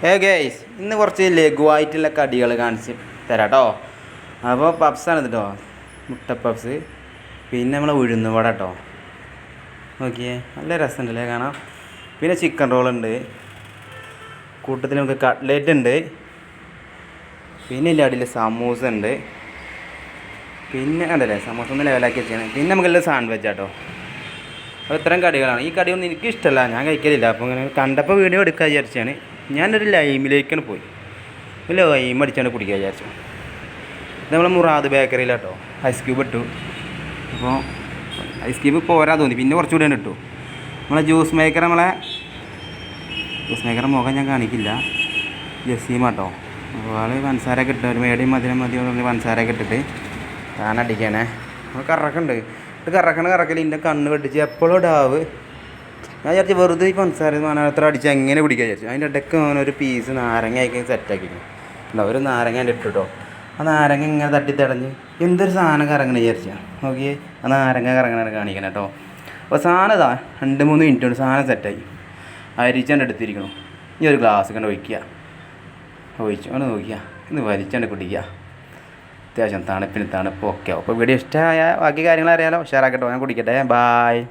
Guys ഇന്ന് കുറച്ച് ലഘുവായിട്ടുള്ള കടികൾ കാണിച്ച് തരാം കേട്ടോ. അപ്പോൾ പപ്സാണ് ഇത് കേട്ടോ, മുട്ട പപ്സ്. പിന്നെ നമ്മളെ ഉഴുന്നുവട കേട്ടോ, നോക്കിയേ നല്ല രസമുണ്ടല്ലേ കാണാം. പിന്നെ ചിക്കൻ റോളുണ്ട്, കൂട്ടത്തിൽ നമുക്ക് കട്ട്ലേറ്റ് ഉണ്ട്, പിന്നെ ഇല്ല അടിയിൽ സമൂസ ഉണ്ട്. പിന്നെ കണ്ടല്ലേ സമൂസ ഒന്ന് ലെവലാക്കി വെച്ചാണ്. പിന്നെ നമുക്കെല്ലാം സാൻഡ്വിച്ച് കേട്ടോ. അപ്പോൾ ഇത്തരം കടികളാണ്. ഈ കടിയൊന്നും എനിക്ക് ഇഷ്ടമല്ല, ഞാൻ കഴിക്കലില്ല. അപ്പോൾ ഇങ്ങനെ കണ്ടപ്പോൾ വീഡിയോ എടുക്കാൻ വിചാരിച്ചാണ്. ഞാനൊരു ലൈമിലേക്കാണ് പോയി, ഒരു ലൈം അടിച്ചാണ് കുടിക്കാൻ വിചാരിച്ചു. ഇത് നമ്മളെ മുറാദ് ബേക്കറിയിലാട്ടോ ഐസ് ക്യൂബ് ഇട്ടു. അപ്പോൾ ഐസ് ക്യൂബ് പോരാ തോന്നി, പിന്നെ കുറച്ചുകൂടി തന്നെ ഇട്ടു. നമ്മളെ ജ്യൂസ് മേക്കർ മുഖം ഞാൻ കാണിക്കില്ല, ജസീമാട്ടോ. അപ്പോൾ ആൾ പഞ്ചസാരയൊക്കെ ഇട്ട് ഒരു മേടിയും മധുരം പഞ്ചസാരയൊക്കെ ഇട്ടിട്ട് താനടിക്കണേ. അപ്പോൾ കറക്കുണ്ട്, ഇത് കറക്കൽ എൻ്റെ കണ്ണ് വെട്ടിച്ച് എപ്പോഴും ഡാവ്. ഞാൻ വിചാരിച്ചു വെറുതെ ഈ പഞ്ചസാര അത്ര അടിച്ച് എങ്ങനെ പിടിക്കാൻ വിചാരിച്ചു. അതിൻ്റെ ഇടയ്ക്ക് ഒരു പീസ് നാരങ്ങ ആക്കി സെറ്റാക്കിയിരുന്നു. ഉണ്ടാവും ഒരു നാരങ്ങ എൻ്റെ ഇട്ടിട്ടോ. ആ നാരങ്ങ ഇങ്ങനെ തട്ടിത്തടഞ്ഞ് എന്തൊരു സാധനം കറങ്ങണ വിചാരിച്ചാൽ നോക്കിയേ. ആ നാരങ്ങ കറങ്ങണ കാണിക്കണം കേട്ടോ. അപ്പോൾ സാധനം ഇതാ 2-3 മിനിറ്റ് കൊണ്ട് സാധനം സെറ്റായി. അരിച്ചാണ്ട് എടുത്തിരിക്കണം. ഈ ഒരു ഗ്ലാസ് കണ്ട് ഒഴിച്ചുകൊണ്ട് നോക്കിയാൽ ഇന്ന് വലിച്ചാണ്ട് കുടിക്കുക. അത്യാവശ്യം തണുപ്പിന് തണുപ്പൊക്കെ ആവും. അപ്പോൾ വീഡിയോ ഇഷ്ടമായ ബാക്കി കാര്യങ്ങൾ അറിയാലോ, ഷെയറാക്കട്ടോ. ഞാൻ കുടിക്കട്ടെ, ബായ്.